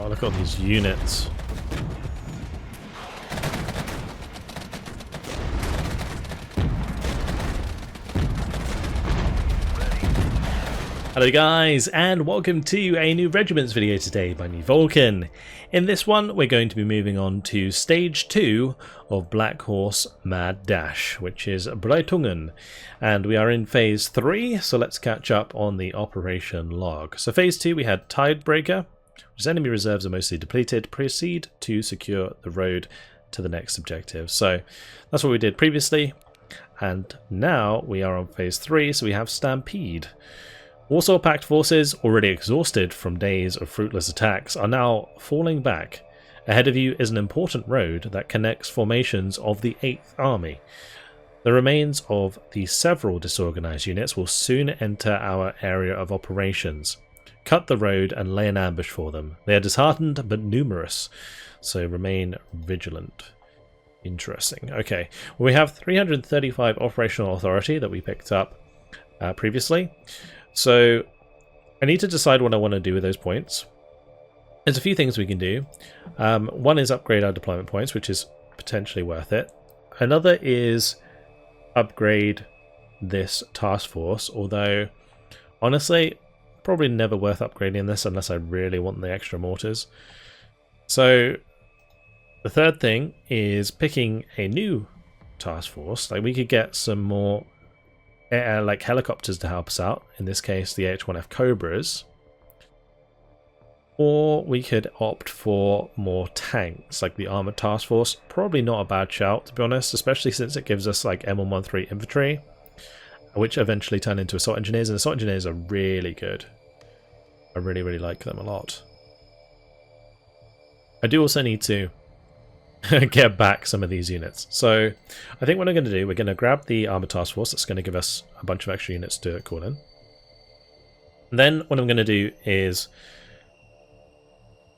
Oh, look at all these units. Hello guys, and welcome to a new Regiments video today by me, Vulcan. In this one, we're going to be moving on to Stage 2 of Black Horse Mad Dash, which is Breitungen. And we are in Phase 3, so let's catch up on the operation log. So Phase 2, we had Tidebreaker, which is enemy reserves are mostly depleted. Proceed to secure the road to the next objective. So that's what we did previously. And now we are on Phase 3, so we have Stampede. Warsaw Pact forces, already exhausted from days of fruitless attacks, are now falling back. Ahead of you is an important road that connects formations of the 8th Army. The remains of the several disorganized units will soon enter our area of operations. Cut the road and lay an ambush for them. They are disheartened but numerous, so remain vigilant. Interesting. Okay, well, we have 335 operational authority that we picked up previously. So I need to decide what I want to do with those points. There's a few things we can do. One is upgrade our deployment points, which is potentially worth it. Another is upgrade this task force, although honestly probably never worth upgrading this unless I really want the extra mortars. So the third thing is picking a new task force. Like, we could get some more like helicopters to help us out, in this case the H1F Cobras, or we could opt for more tanks like the Armored Task Force. Probably not a bad shout, to be honest, especially since it gives us like M113 infantry, which eventually turn into assault engineers, and assault engineers are really good. I really like them a lot. I do also need to get back some of these units. So I think what I'm going to do, we're going to grab the Armored Task Force. That's going to give us a bunch of extra units to call in. And then what I'm going to do is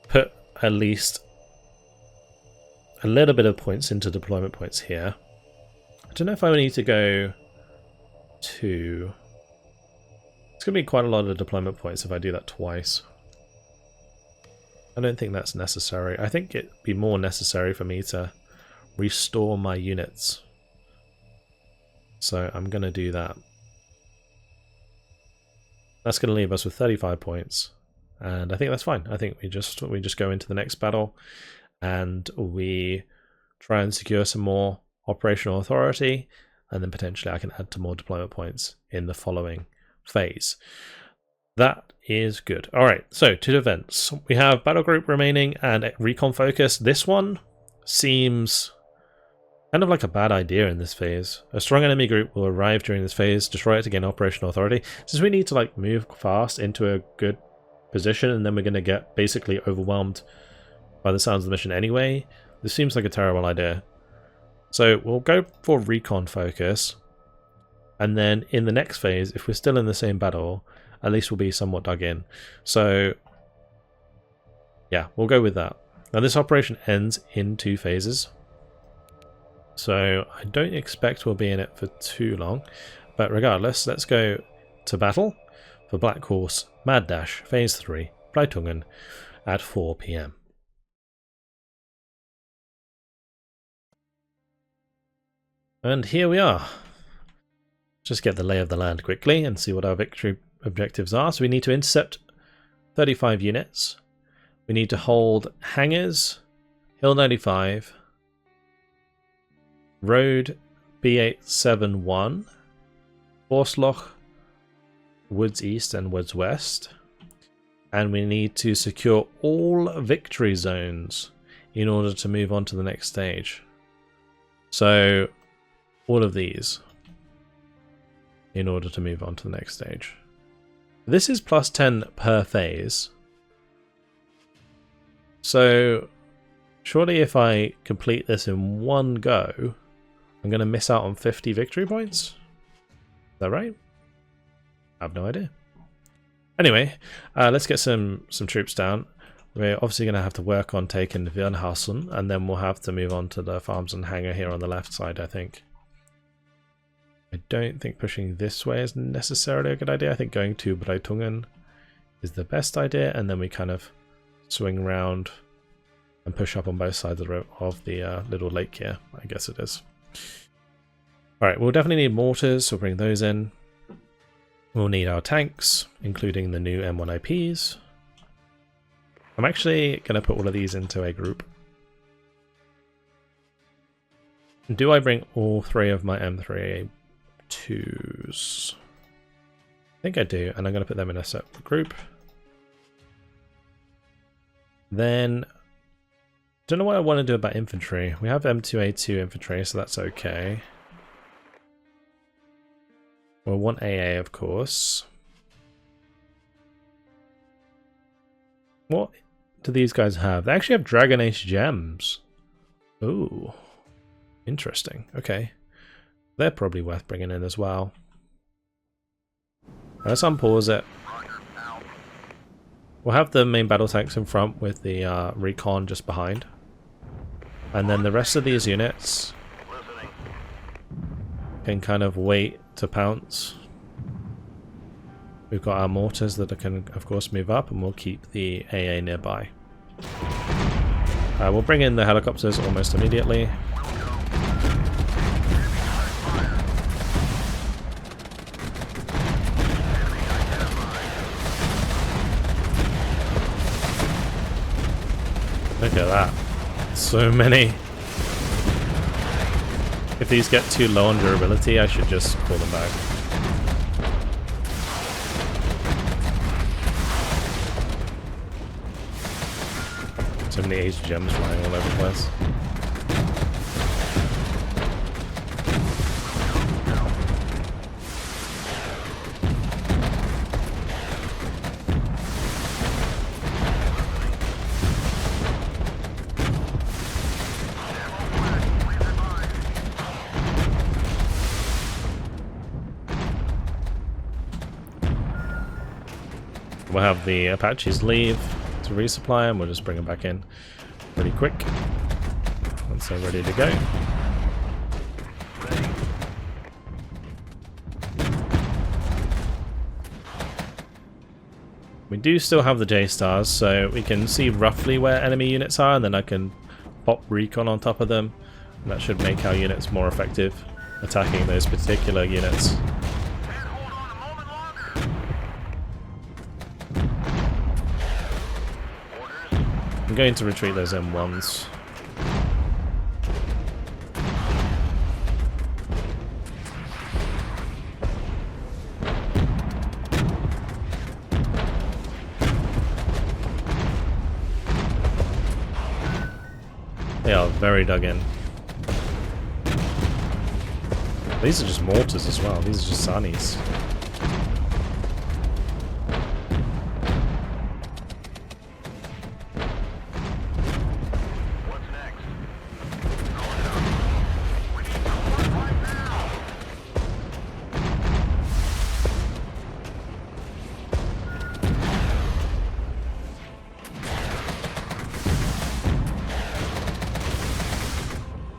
put at least a little bit of points into deployment points here. I don't know if I need to go to... It's going to be quite a lot of deployment points if I do that twice. I don't think that's necessary. I think it'd be more necessary for me to restore my units. So I'm going to do that. That's going to leave us with 35 points. And I think that's fine. I think we just go into the next battle and we try and secure some more operational authority, and then potentially I can add to more deployment points in the following phase. That is good. Alright, so 2 events. We have Battle Group remaining and Recon Focus. This one seems kind of like a bad idea in this phase. A strong enemy group will arrive during this phase, destroy it to gain operational authority. Since we need to like move fast into a good position, and then we're going to get basically overwhelmed by the sounds of the mission anyway, this seems like a terrible idea. So we'll go for Recon Focus, and then in the next phase, if we're still in the same battle, at least we'll be somewhat dug in. So yeah, we'll go with that. Now this operation ends in 2 phases, so I don't expect we'll be in it for too long, but regardless, let's go to battle for Black Horse Mad Dash Phase 3 Breitungen at 4 PM. And here we are. Just get the lay of the land quickly and see what our victory objectives are. So we need to intercept 35 units. We need to hold hangars, Hill 95, Road B871, Forstloch, Woods East and Woods West. And we need to secure all victory zones in order to move on to the next stage. So all of these in order to move on to the next stage. This is plus 10 per phase. So surely if I complete this in one go, I'm going to miss out on 50 victory points? Is that right? I have no idea. Anyway, let's get some troops down. We're obviously going to have to work on taking Wernhausen, and then we'll have to move on to the farms and hangar here on the left side, I think. I don't think pushing this way is necessarily a good idea. I think going to Breitungen is the best idea, and then we kind of swing round and push up on both sides of the little lake here, I guess it is. Alright, we'll definitely need mortars, so we'll bring those in. We'll need our tanks, including the new M1 IPs. I'm actually going to put all of these into a group. Do I bring all 3 of my M3A2s? I think I do, and I'm going to put them in a separate group. Then, don't know what I want to do about infantry. We have M2A2 infantry, so that's okay. We'll want AA, of course. What do these guys have? They actually have Dragon Age gems. Ooh. Interesting. Okay. They're probably worth bringing in as well. Let's unpause it. We'll have the main battle tanks in front with the recon just behind. And then the rest of these units can kind of wait to pounce. We've got our mortars that can, of course, move up, and we'll keep the AA nearby. We'll bring in the helicopters almost immediately. Look at that. So many. If these get too low on durability, I should just pull them back. So many Age gems flying all over the place. We'll have the Apaches leave to resupply, and we'll just bring them back in pretty quick once they're ready to go. We do still have the J-stars, so we can see roughly where enemy units are, and then I can pop recon on top of them, and that should make our units more effective attacking those particular units. I'm going to retreat those M1s. They are very dug in. These are just mortars as well. These are just Sunnies.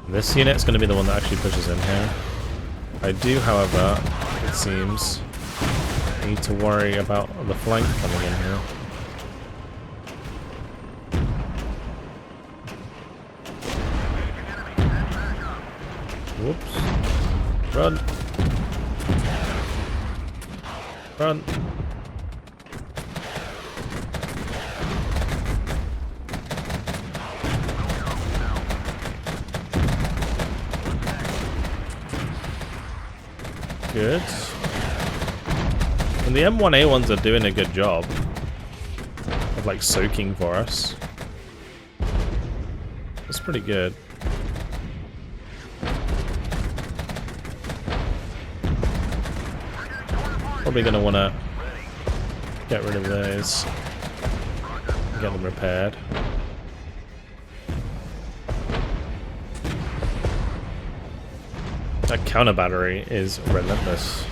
This unit's going to be the one that actually pushes in here. I do, however, it seems, need to worry about the flank coming in here. Whoops. Run! Run! Good. And the M1A1s are doing a good job of like soaking for us. That's pretty good. Probably gonna wanna get rid of those and get them repaired. That counter battery is relentless.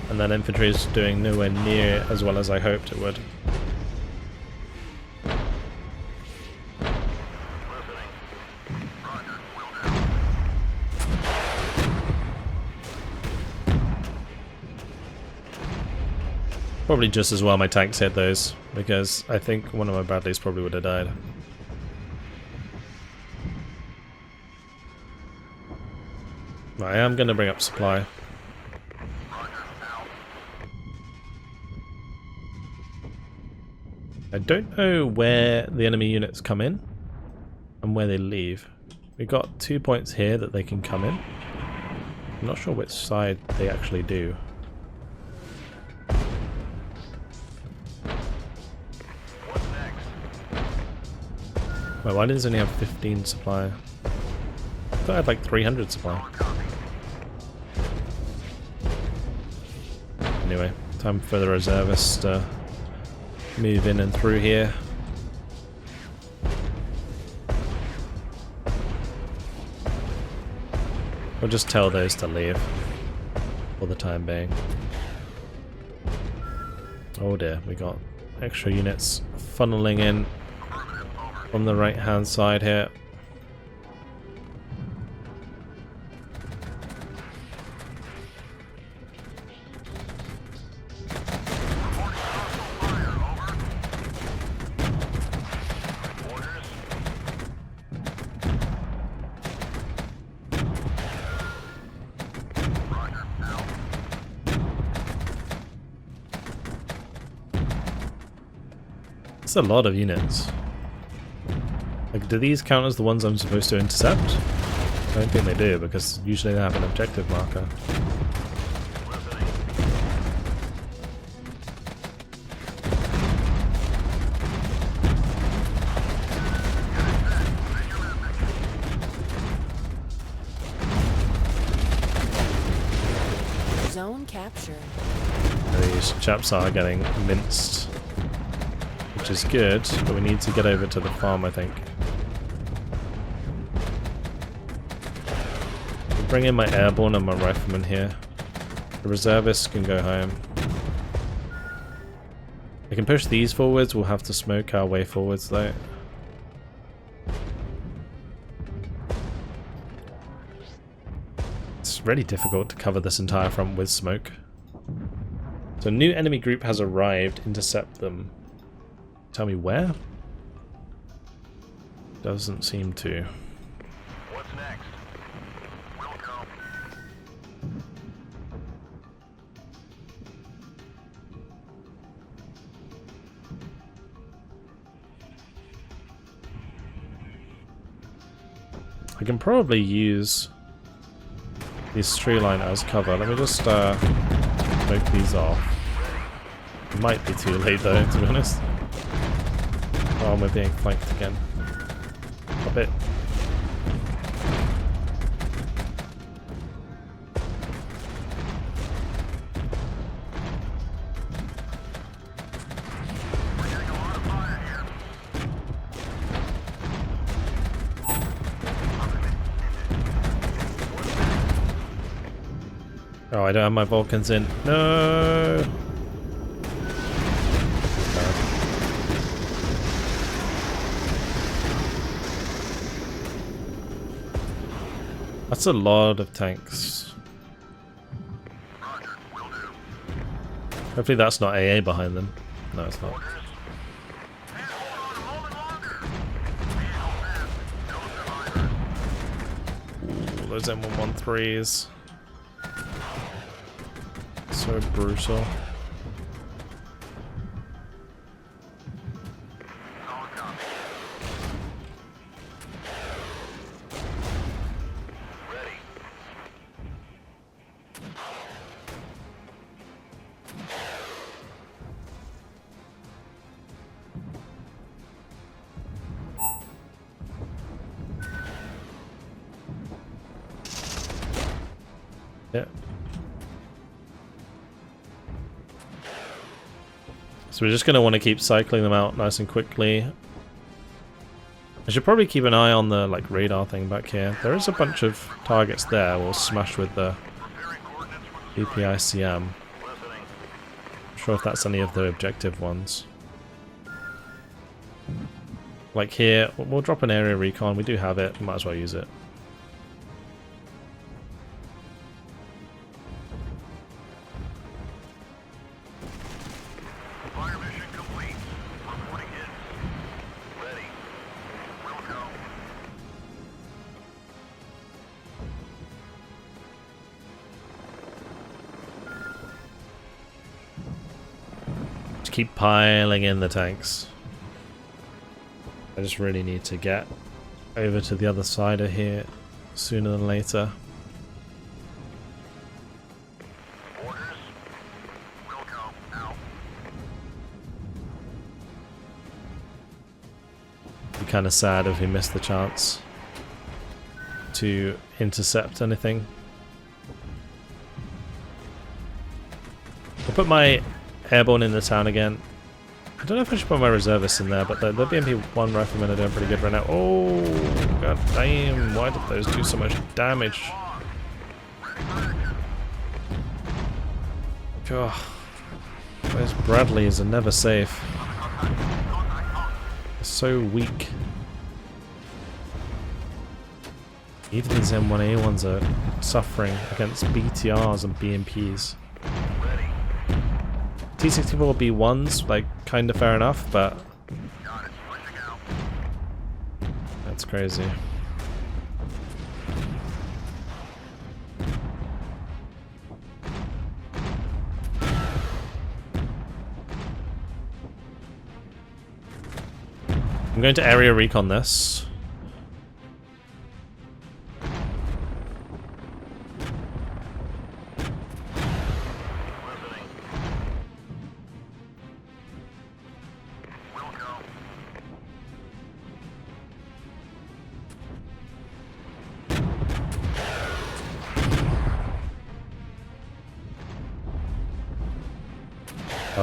And then infantry is doing nowhere near as well as I hoped it would. Probably just as well my tanks hit those, because I think one of my Bradleys probably would have died. Right, I am going to bring up supply. I don't know where the enemy units come in and where they leave. We've got 2 points here that they can come in. I'm not sure which side they actually do. Well, why does it only have 15 supply? I thought I had like 300 supply. Anyway, time for the reservists to move in and through here. We'll just tell those to leave for the time being. Oh dear, we got extra units funneling in from the right hand side here. That's a lot of units. Like, do these count as the ones I'm supposed to intercept? I don't think they do, because usually they have an objective marker. Zone captured. These chaps are getting minced, which is good, but we need to get over to the farm, I think. I'll bring in my airborne and my riflemen here. The reservists can go home. I can push these forwards, we'll have to smoke our way forwards though. It's really difficult to cover this entire front with smoke. So a new enemy group has arrived, intercept them. Tell me where? Doesn't seem to. What's next? We'll go. I can probably use these tree line as cover. Let me just smoke these off. Might be too late though, to be honest. Oh, we're being flanked again. Stop it. Oh, I don't have my Vulcans in. No! That's a lot of tanks. Hopefully that's not AA behind them. No, it's not. Ooh, those M113s. So brutal. Yeah. So we're just going to want to keep cycling them out nice and quickly. I should probably keep an eye on the radar thing back here. There is a bunch of targets there we'll smash with the BPICM. Not sure if that's any of the objective ones. Like here, we'll drop an area recon. We do have it, might as well use it. keep piling in the tanks. I just really need to get over to the other side of here sooner than later. Orders. Wilco, out. Be kind of sad if we missed the chance to intercept anything. I'll put my airborne in the town again. I don't know if I should put my reservists in there, but the BMP-1 riflemen are doing pretty good right now. Oh, god damn, why did those do so much damage? God, those Bradleys are never safe. They're so weak. Even these M1A ones are suffering against BTRs and BMPs. T-64 B1s, like, kinda fair enough, but that's crazy. I'm going to area recon this.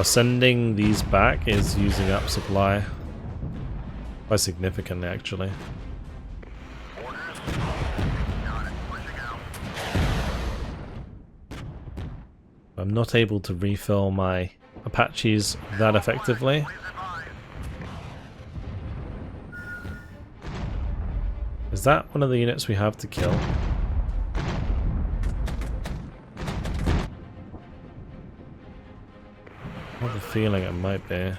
Sending these back is using up supply quite significantly, actually. I'm not able to refill my Apaches that effectively. Is that one of the units we have to kill? I have a feeling it might be.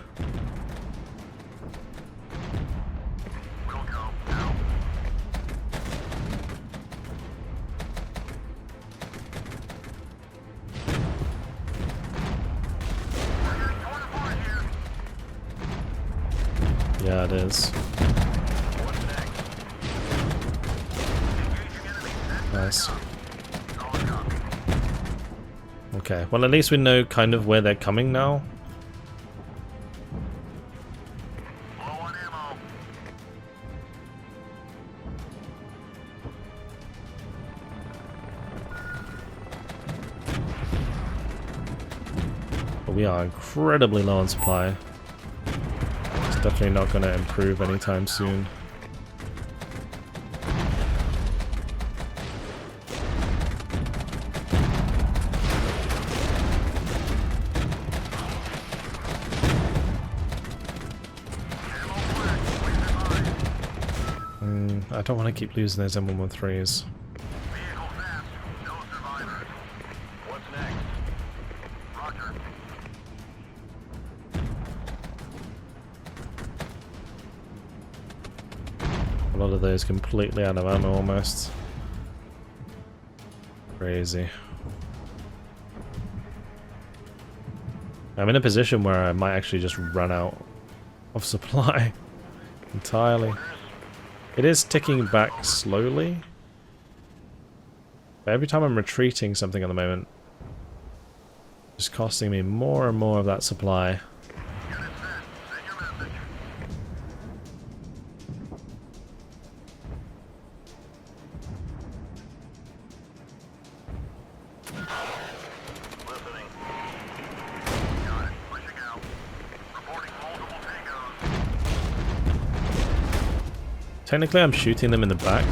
Yeah, it is. Nice. Okay, well at least we know kind of where they're coming now. But we are incredibly low on supply. It's definitely not going to improve anytime soon. I don't want to keep losing those M113s. A lot of those completely out of ammo almost. Crazy. I'm in a position where I might actually just run out of supply entirely. It is ticking back slowly, but every time I'm retreating something at the moment, it's costing me more and more of that supply. Technically I'm shooting them in the back,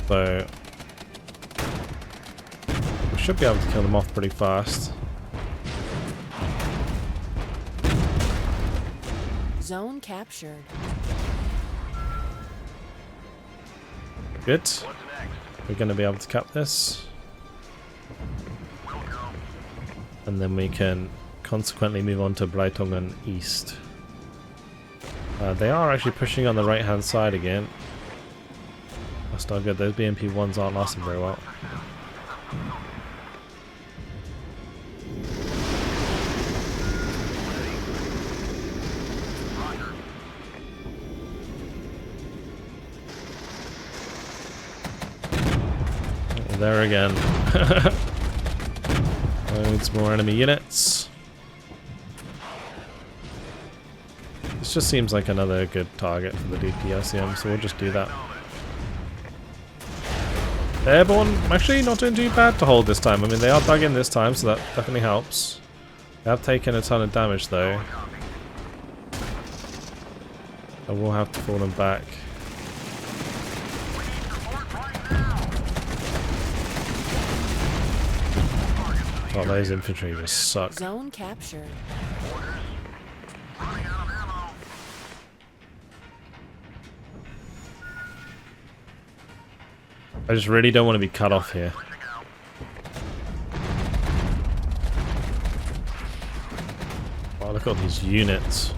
so we should be able to kill them off pretty fast. Zone captured. Good. We're going to be able to cap this. And then we can consequently move on to Breitungen East. They are actually pushing on the right hand side again. That's not good. Those BMP-1s aren't lasting very well. there again. Loads more enemy units. This just seems like another good target for the DPSCM, so we'll just do that. Airborne, actually not doing too bad to hold this time. I mean, they are dug in this time, so that definitely helps. They have taken a ton of damage, though. I will have to fall them back. Oh, those infantry just suck. Zone captured. I just really don't want to be cut off here. Wow, look at all these units.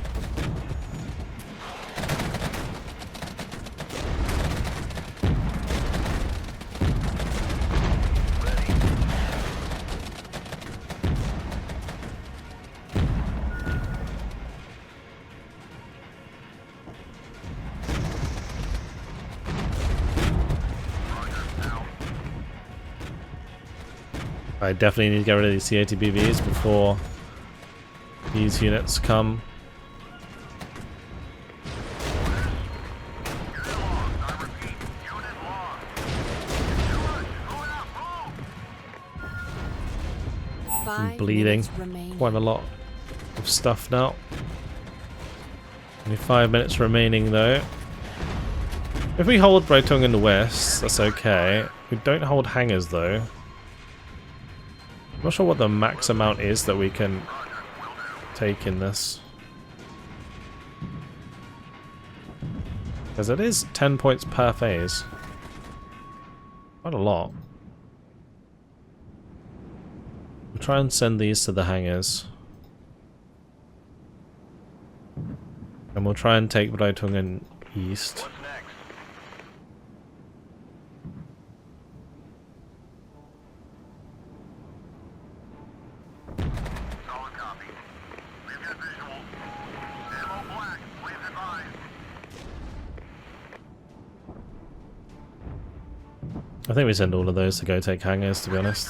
I definitely need to get rid of these CATBVs before these units come. I'm bleeding quite a lot of stuff now. Only 5 minutes remaining though. If we hold Breitung in the west, that's okay. We don't hold hangars though. I'm not sure what the max amount is that we can take in this. Because it is 10 points per phase. Quite a lot. We'll try and send these to the hangars. And we'll try and take Breitungen east. I think we send all of those to go take hangars, to be honest.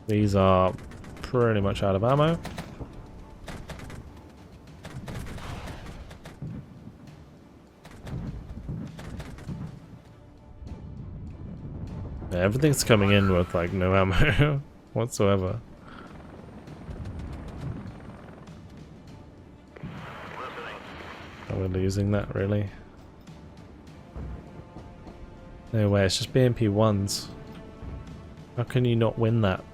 These are pretty much out of ammo. Yeah, everything's coming in with like no ammo whatsoever. Oh, we're losing that, really? No way, it's just BMP 1s. How can you not win that?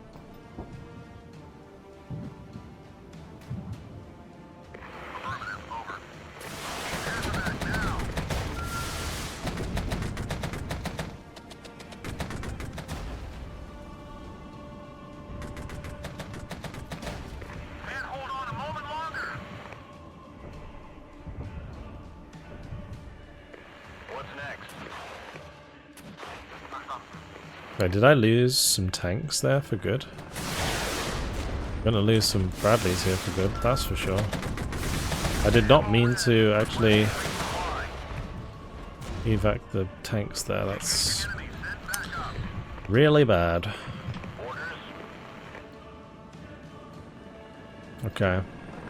Wait, did I lose some tanks there for good? I'm gonna lose some Bradleys here for good, that's for sure. I did not mean to actually evac the tanks there, that's really bad. Okay,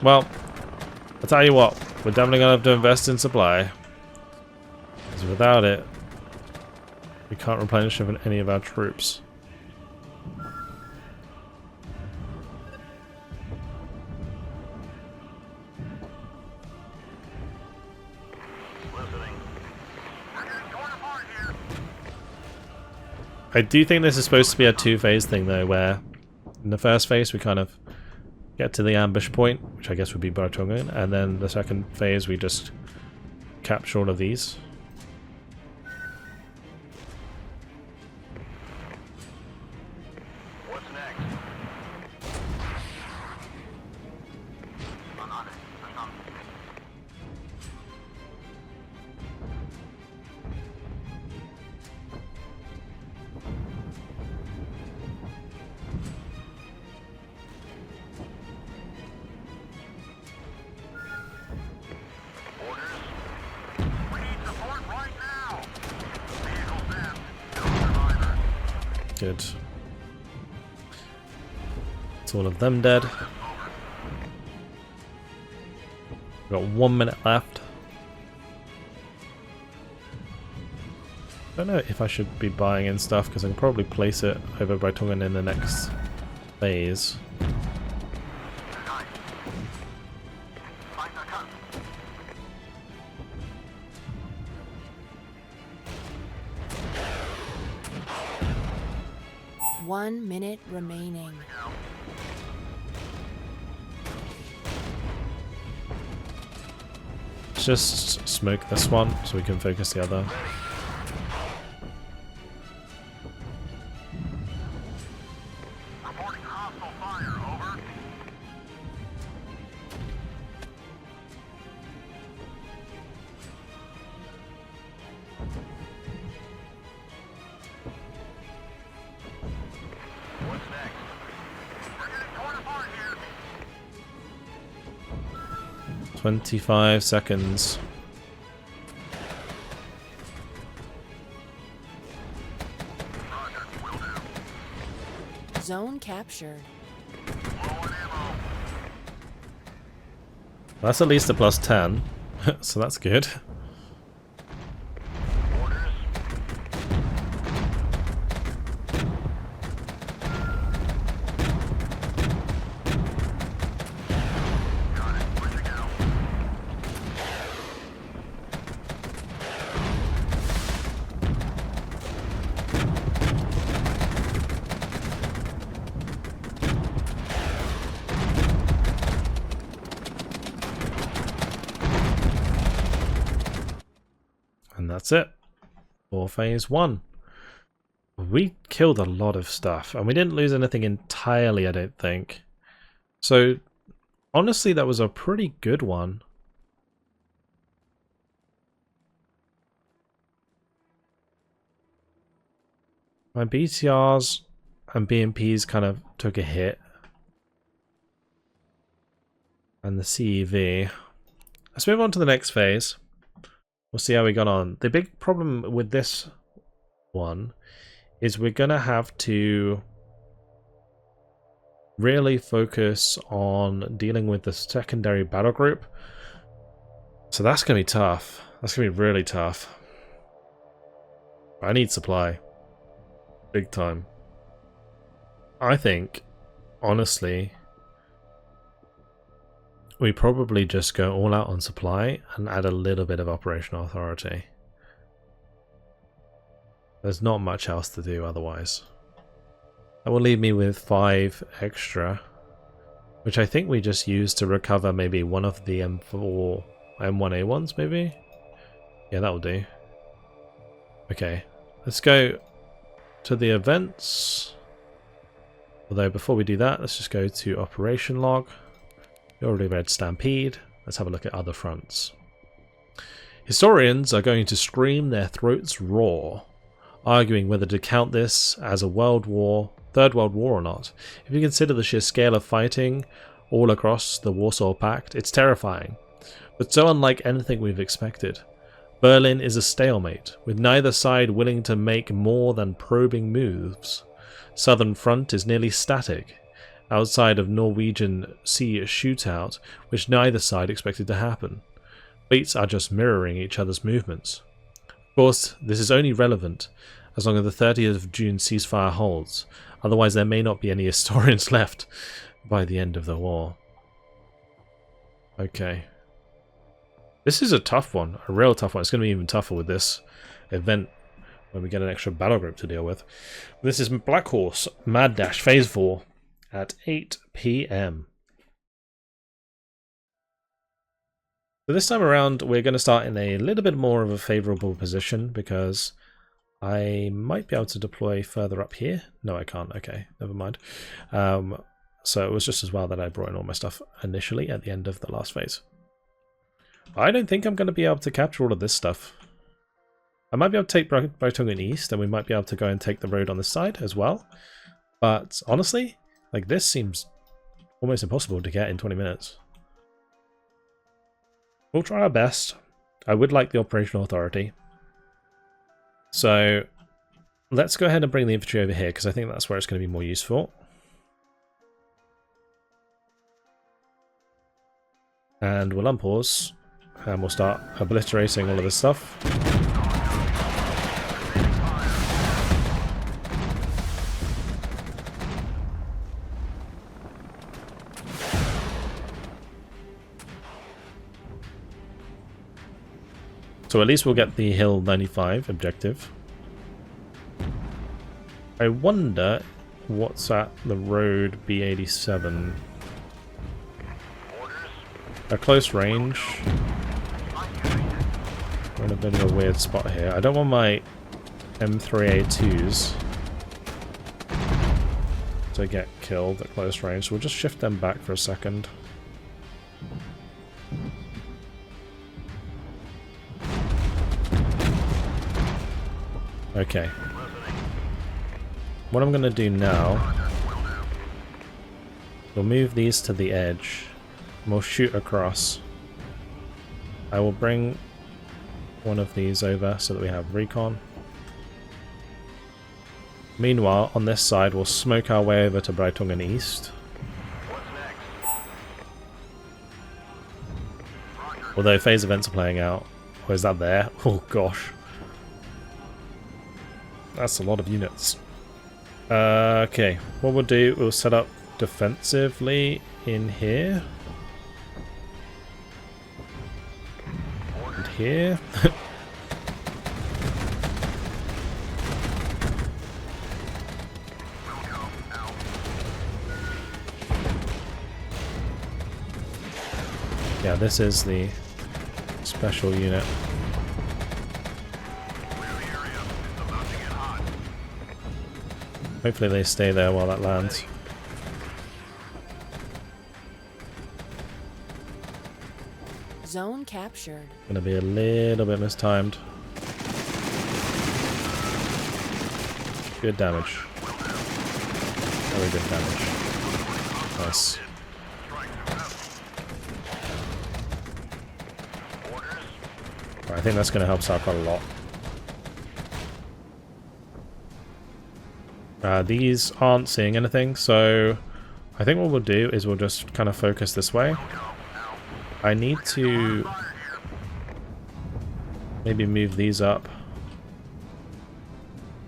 well, I'll tell you what, we're definitely gonna have to invest in supply. Because without it, we can't replenish any of our troops. I do think this is supposed to be a two-phase thing though, where in the first phase we kind of get to the ambush point, which I guess would be Bartungen, and then the second phase we just capture all of these. good. It's all of them dead. We've got 1 minute left. I don't know if I should be buying in stuff because I can probably place it over Breitongen in the next phase. One minute remaining. Let's just smoke this one so we can focus the other. Reporting hostile fire, over. What's next? We're getting torn apart here. 25 seconds. Roger, will do. Zone captured. Low on ammo. That's at least a plus 10, so that's good. Orders. Got it. Pushing out. And that's it for phase 1. We killed a lot of stuff, and we didn't lose anything entirely, I don't think. So, honestly, that was a pretty good one. My BTRs and BMPs kind of took a hit. And the CEV. Let's move on to the next phase. We'll see how we got on. The big problem with this one is we're going to have to really focus on dealing with the secondary battle group. So that's going to be tough. That's going to be really tough. I need supply. Big time. I think, honestly, we probably just go all out on supply and add a little bit of operational authority. There's not much else to do otherwise. That will leave me with 5 extra, which I think we just use to recover maybe one of the M4, M1A1s maybe? Yeah, that will do. Okay, let's go to the events. Although before we do that, let's just go to operation log. We already read Stampede. Let's have a look at other fronts. Historians are going to scream their throats raw, arguing whether to count this as a Third World War or not. If you consider the sheer scale of fighting all across the Warsaw Pact, it's terrifying, but so unlike anything we've expected. Berlin is a stalemate, with neither side willing to make more than probing moves. Southern Front is nearly static, outside of Norwegian Sea shootout, which neither side expected to happen. Fleets are just mirroring each other's movements. Of course, this is only relevant as long as the 30th of June ceasefire holds, otherwise there may not be any historians left by the end of the war. Okay. This is a tough one, a real tough one. It's going to be even tougher with this event when we get an extra battle group to deal with. This is Black Horse Mad Dash Phase 4 at 8 PM. So this time around we're going to start in a little bit more of a favourable position because I might be able to deploy further up here. No, I can't. Okay, never mind. So it was just as well that I brought in all my stuff initially at the end of the last phase. I don't think I'm going to be able to capture all of this stuff. I might be able to take Breitongen East, and we might be able to go and take the road on this side as well. But honestly, like, this seems almost impossible to get in 20 minutes. We'll try our best. I would like the operational authority. So Let's go ahead and bring the infantry over here, because I think that's where it's going to be more useful. And we'll unpause, and we'll start obliterating all of this stuff. So at least we'll get the Hill 95 objective. I wonder what's at the road B87. A close range. We're in a bit of a weird spot here. I don't want my M3A2s to get killed at close range, so we'll just shift them back for a second. Okay. What I'm going to do now, we'll move these to the edge. We'll shoot across. I will bring one of these over so that we have recon. Meanwhile, on this side, we'll smoke our way over to Breitungen East. Although phase events are playing out. Oh, is that there? Oh gosh. That's a lot of units. Okay, what we'll do, we'll set up defensively in here. And here. Yeah, this is the special unit. Hopefully they stay there while that lands. Zone captured. Gonna be a little bit mistimed. Good damage. Very good damage. Nice. Right, I think that's gonna help us out quite a lot. These aren't seeing anything, so I think what we'll do is we'll just kind of focus this way. I need to maybe move these up.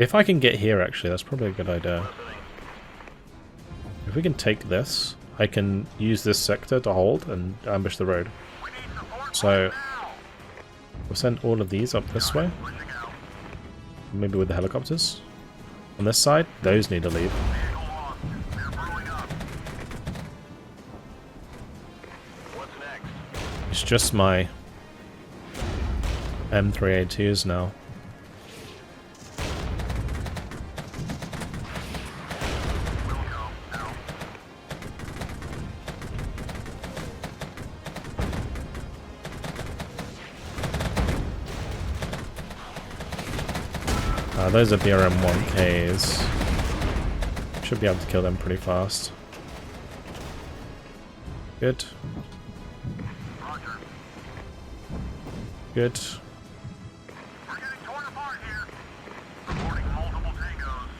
If I can get here, actually, that's probably a good idea. If we can take this, I can use this sector to hold and ambush the road. So we'll send all of these up this way. Maybe with the helicopters. On this side, those need to leave. It's just my M3A2s now. Those are BRM-1Ks. Should be able to kill them pretty fast. Good. Good. We're getting torn apart here. Reporting multiple tangos.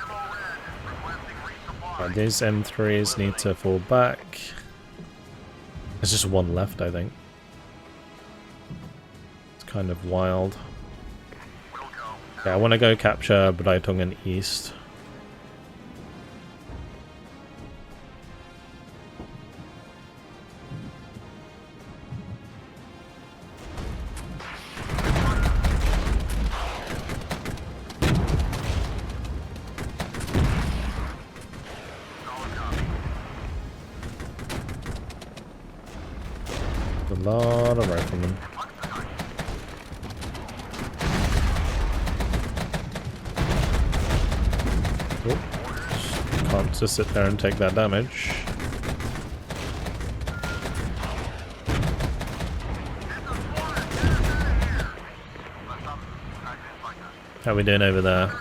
Ammo red. Requesting resupply. These M3s need to fall back. There's just one left, I think. It's kind of wild. Yeah, I want to go capture Breitungen East. A lot of riflemen. Oh, can't just sit there and take that damage. How are we doing over there?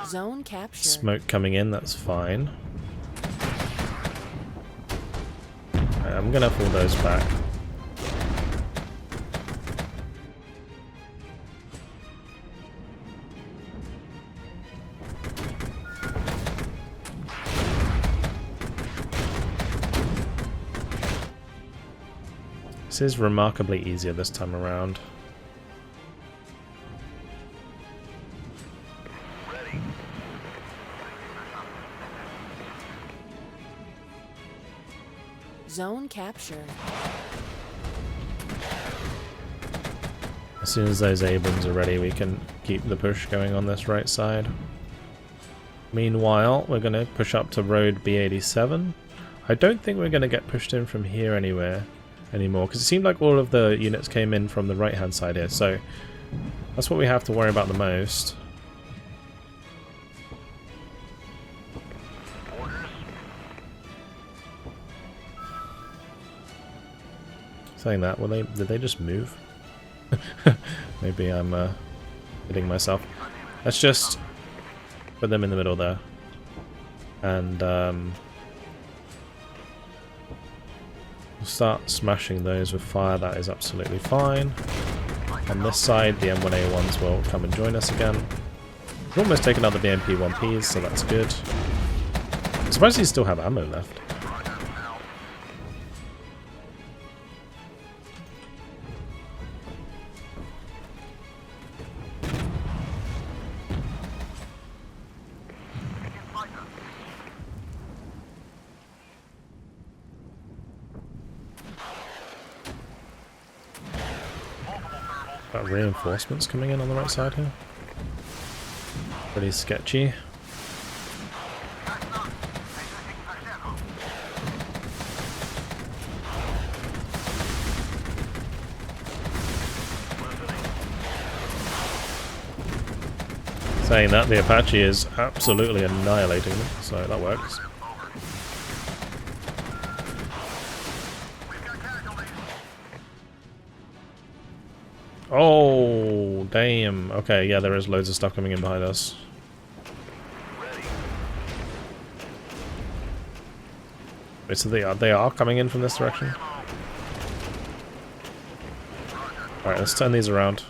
Zone captured. Smoke coming in, that's fine. I'm gonna pull those back. This is remarkably easier this time around. Zone captured. As soon as those Abrams are ready, we can keep the push going on this right side. Meanwhile, we're going to push up to road B87. I don't think we're going to get pushed in from here anymore, because it seemed like all of the units came in from the right-hand side here, so that's what we have to worry about the most. Saying that, did they just move? Maybe I'm hitting myself. Let's just put them in the middle there. And we'll start smashing those with fire. That is absolutely fine. On this side, the M1A1s will come and join us again. We've almost taken out the BMP-1Ps, so that's good. I'm surprised you still have ammo left. Got reinforcements coming in on the right side here. Pretty sketchy. Saying that, the Apache is absolutely annihilating them, so that works. Oh, damn. Okay, yeah, there is loads of stuff coming in behind us. Wait, so they are coming in from this direction? Alright, let's turn these around.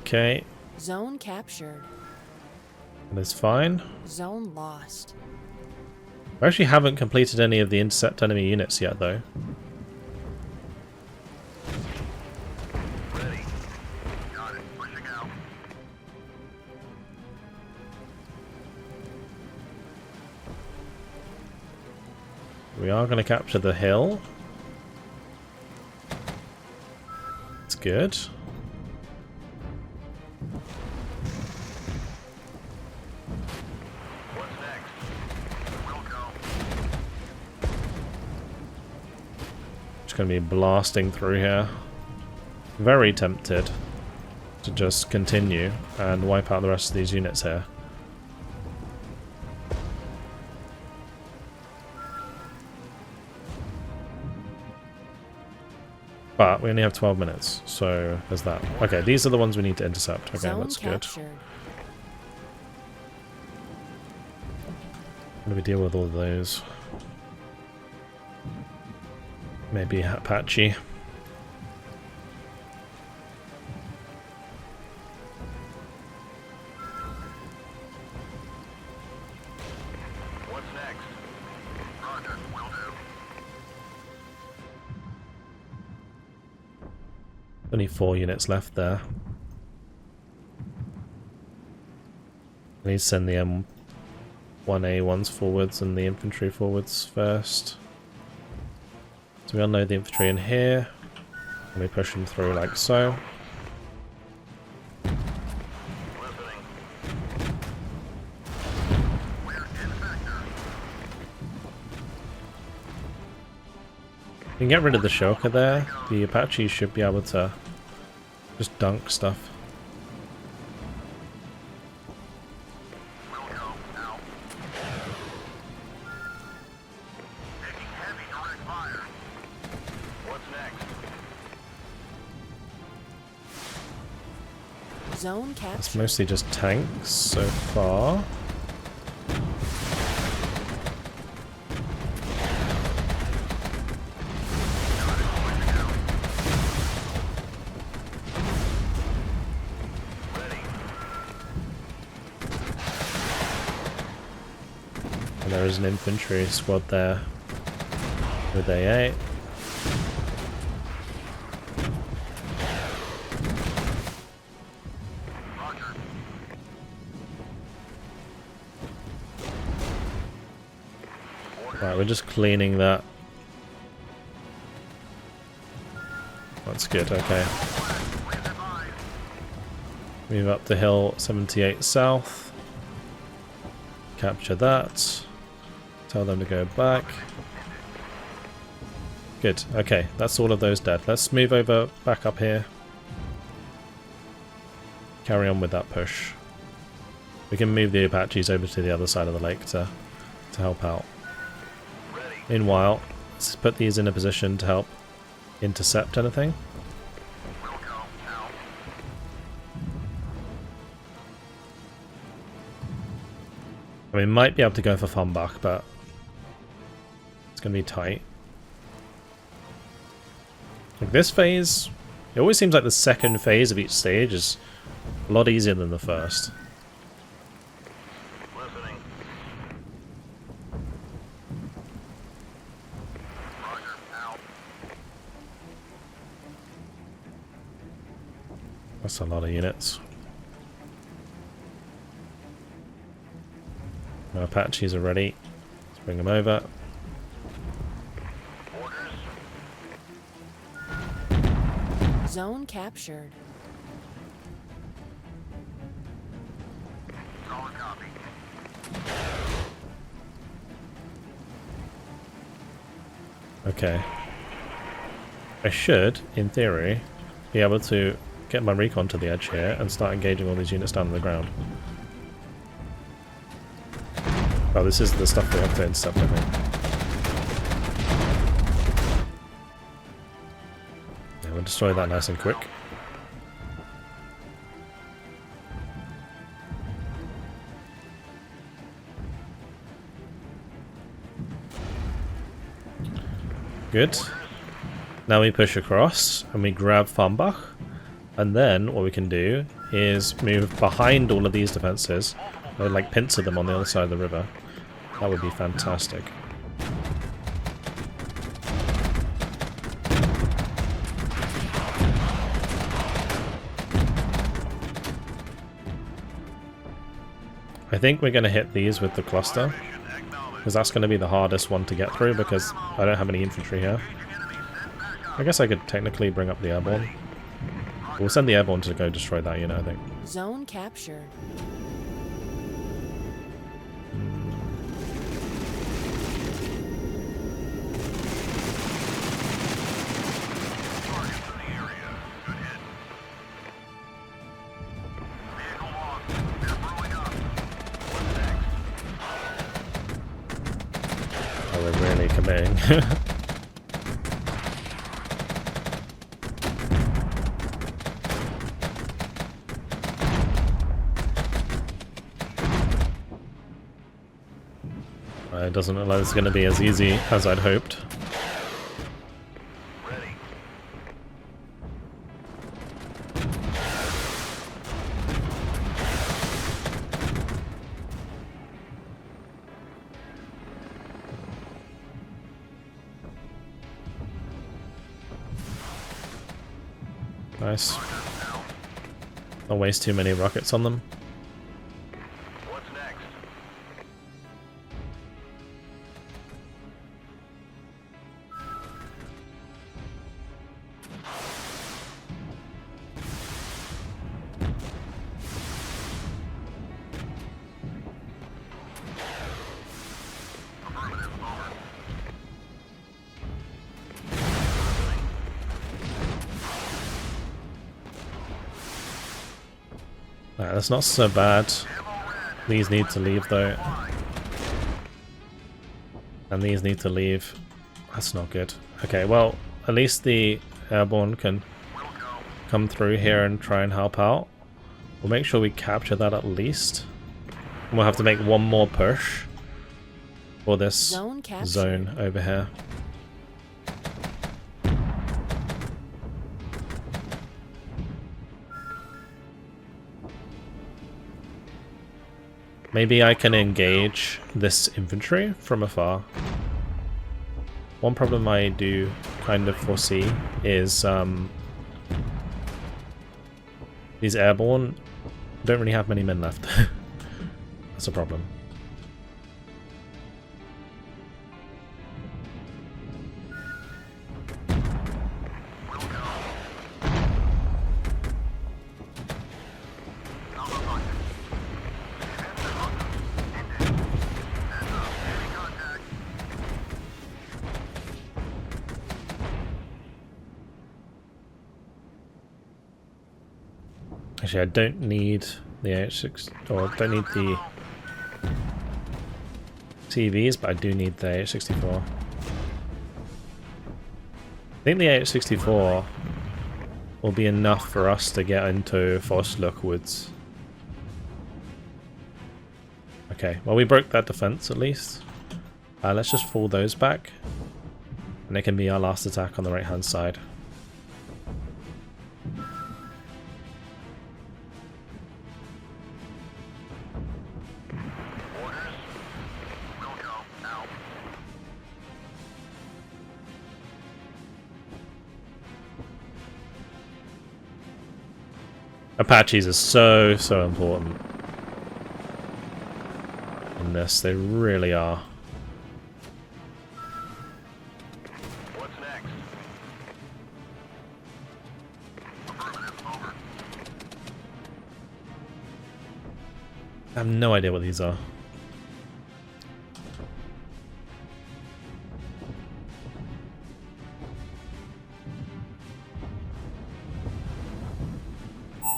Okay, Zone captured. that's fine. Zone lost. I actually haven't completed any of the intercept enemy units yet, though. Ready. Got it. Pushing out. We are going to capture the hill. That's good. What's next? We'll go. Just going to be blasting through here. Very tempted to just continue and wipe out the rest of these units here. But we only have 12 minutes, so there's that. Okay, these are the ones we need to intercept. Okay, Zone that's good. captured. How do we deal with all of those? Maybe Apache. What's next? Roger. Will do. Only 4 units left there. I need to send the M1A1s forwards and the infantry forwards first. So we unload the infantry in here, and we push them through like so. Listening. We're in sector. We can get rid of the shulker there. The Apaches should be able to just dunk stuff. We'll go out. Taking heavy direct fire. What's next? Zone captured. It's mostly just tanks so far. And there is an infantry squad there with A8. Right, we're just cleaning that. That's good, okay. Move up the hill 78 south. Capture that. Tell them to go back. Good, okay, that's all of those dead. Let's move over back up here. Carry on with that push. We can move the Apaches over to the other side of the lake to help out. Meanwhile, let's put these in a position to help intercept anything. We'll go out. I mean, might be able to go for Fumbach, but it's going to be tight. Like this phase, it always seems like the second phase of each stage is a lot easier than the first. Listening. Roger, out. That's a lot of units. Our Apaches are ready. Let's bring them over. Orders. Zone captured. Solid copy. Okay. I should, in theory, be able to get my recon to the edge here and start engaging all these units down on the ground. Oh, this is the stuff we have to intercept, I think. Yeah, we'll destroy that nice and quick. Good. Now we push across and we grab Fumbach. And then what we can do is move behind all of these defenses. Like pincer them on the other side of the river. That would be fantastic. I think we're going to hit these with the cluster, because that's going to be the hardest one to get through, because I don't have any infantry here. I guess I could technically bring up the airborne. We'll send the airborne to go destroy that unit, I think. Zone captured. Targets in the area. Good hit. Vehicle lost. They're brewing up. What's next? Oh, we're really committing. It doesn't look like it's going to be as easy as I'd hoped. Ready. Nice. Don't waste too many rockets on them. What's next? Affirmative, over. Alright, that's not so bad. These need to leave though. And these need to leave. That's not good. Okay, well, at least the airborne can come through here and try and help out. We'll make sure we capture that at least. And we'll have to make one more push for this zone over here. Maybe I can engage this infantry from afar. One problem I do kind of foresee is these airborne don't really have many men left. That's a problem. Actually, I don't need the AH6, or don't need the TVs, but I do need the AH64. I think the AH64 will be enough for us to get into Forstlook Woods. Okay, well we broke that defense at least. Let's just fall those back, and it can be our last attack on the right hand side. Apaches are so important in this. They really are. What's next? I have no idea what these are.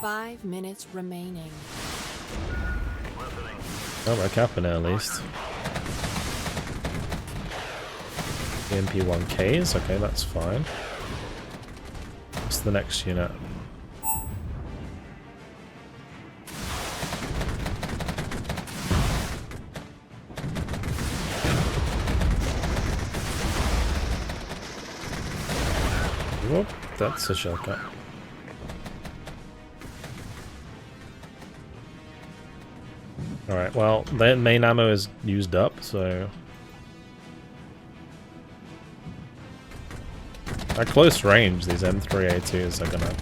Five minutes remaining. Oh, we're capping it at least. MP1Ks, okay, that's fine. What's the next unit? Whoop, that's a shortcut. Alright, well, their main ammo is used up, so... At close range, these M3A2s are gonna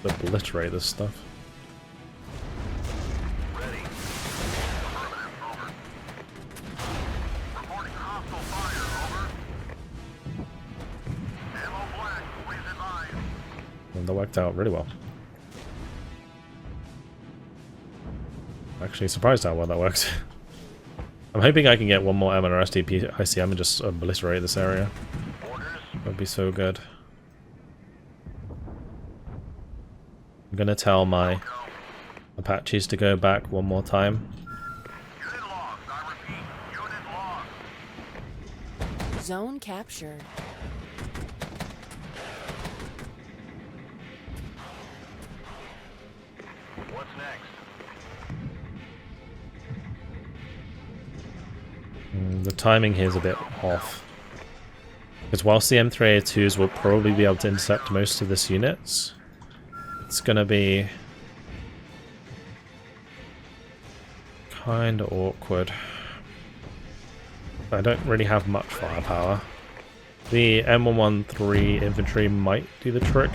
obliterate this stuff. Ready. Reporting hostile fire, over. Ammo black, please advise. And that worked out really well. Actually surprised how well that works. I'm hoping I can get one more M and STP ICM and just obliterate this area. That would be so good. I'm gonna tell my Apaches to go back one more time. Unit lost, I repeat, unit lost. Zone captured. What's next? The timing here is a bit off. Because whilst the M3A2s will probably be able to intercept most of this units, it's gonna be kinda awkward. I don't really have much firepower. The M113 infantry might do the trick.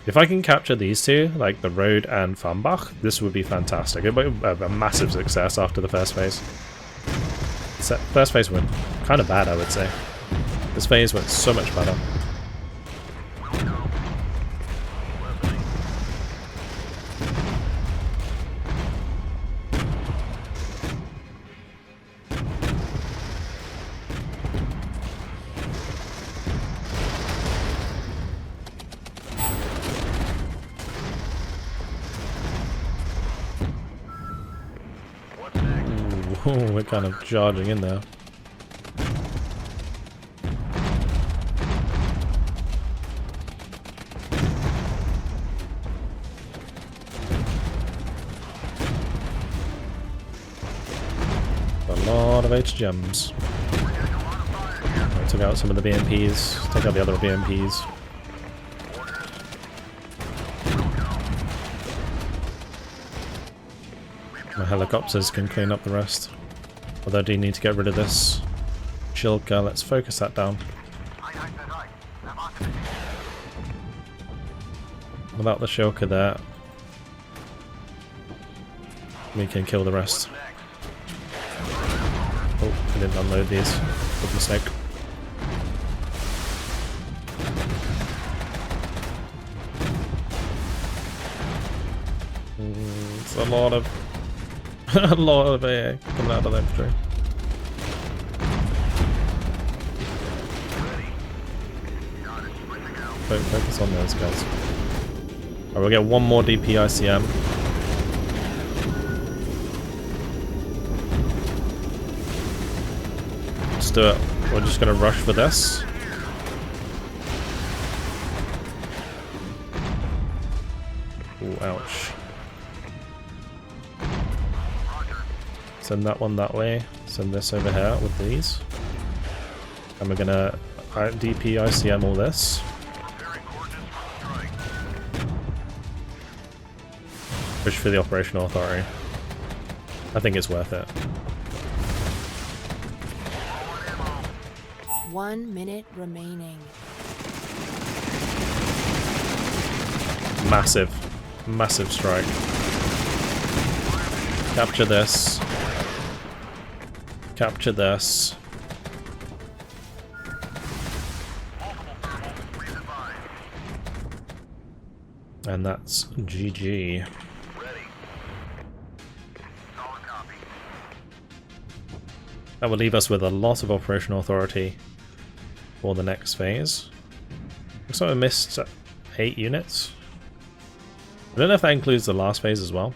If I can capture these two, like the Road and Farmbach, this would be fantastic. It would be a massive success after the first phase. First phase went kind of bad, I would say. This phase went so much better. Oh, we're kind of charging in there. A lot of HGems. I took out some of the BMPs, took out the other BMPs. My helicopters can clean up the rest. Although I do need to get rid of this Shilka. Let's focus that down. Without the Shilka there, we can kill the rest. Oh, I didn't unload these. Good mistake. It's a lot of a lot of AA coming out of the infantry. Focus on those guys. Alright, we'll get one more DPICM. Let's do it. We're just gonna rush for this. Ooh, ouch. Send that one that way. Send this over here with these. And we're gonna DPICM all this. Push for the operational authority. I think it's worth it. 1 minute remaining. Massive. Massive strike. Capture this. Capture this. And that's GG. That will leave us with a lot of operational authority for the next phase. Looks like we missed 8 units. I don't know if that includes the last phase as well.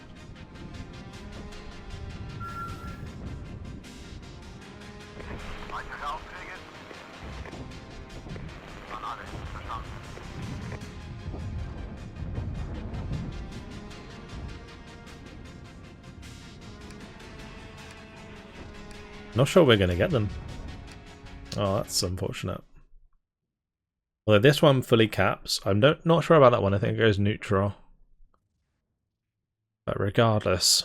Not sure we're going to get them. Oh, that's unfortunate. Although this one fully caps. I'm not sure about that one. I think it goes neutral. But regardless,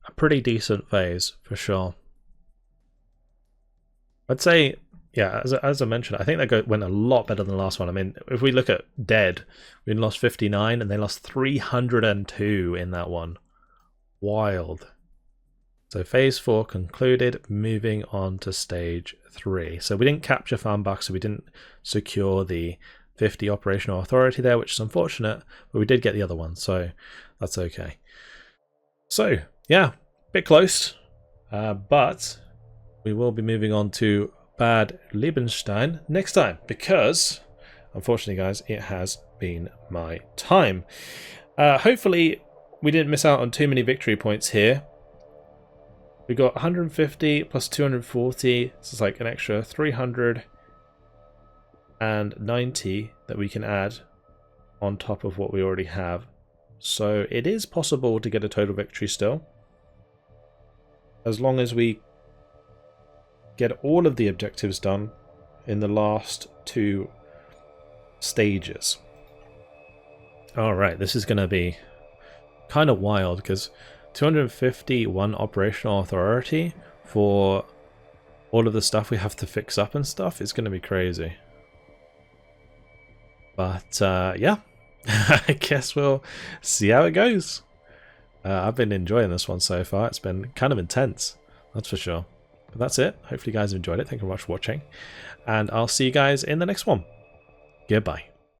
a pretty decent phase for sure. I'd say, yeah, as I mentioned, I think that went a lot better than the last one. I mean, if we look at dead, we lost 59 and they lost 302 in that one. Wild. So phase 4 concluded, moving on to stage 3. So we didn't capture Farmbach, so we didn't secure the 50 operational authority there, which is unfortunate, but we did get the other one, so that's okay. So, yeah, bit close, but we will be moving on to Bad Liebenstein next time, because, unfortunately guys, it has been my time. Hopefully we didn't miss out on too many victory points here. We got 150 plus 240, so it's like an extra 390 that we can add on top of what we already have. So it is possible to get a total victory still, as long as we get all of the objectives done in the last 2 stages. Alright, this is going to be kind of wild, because 251 operational authority for all of the stuff we have to fix up and stuff is going to be crazy. But yeah, I guess we'll see how it goes. I've been enjoying this one so far. It's been kind of intense, that's for sure. But that's it. Hopefully you guys enjoyed it. Thank you very much for watching, and I'll see you guys in the next one. Goodbye.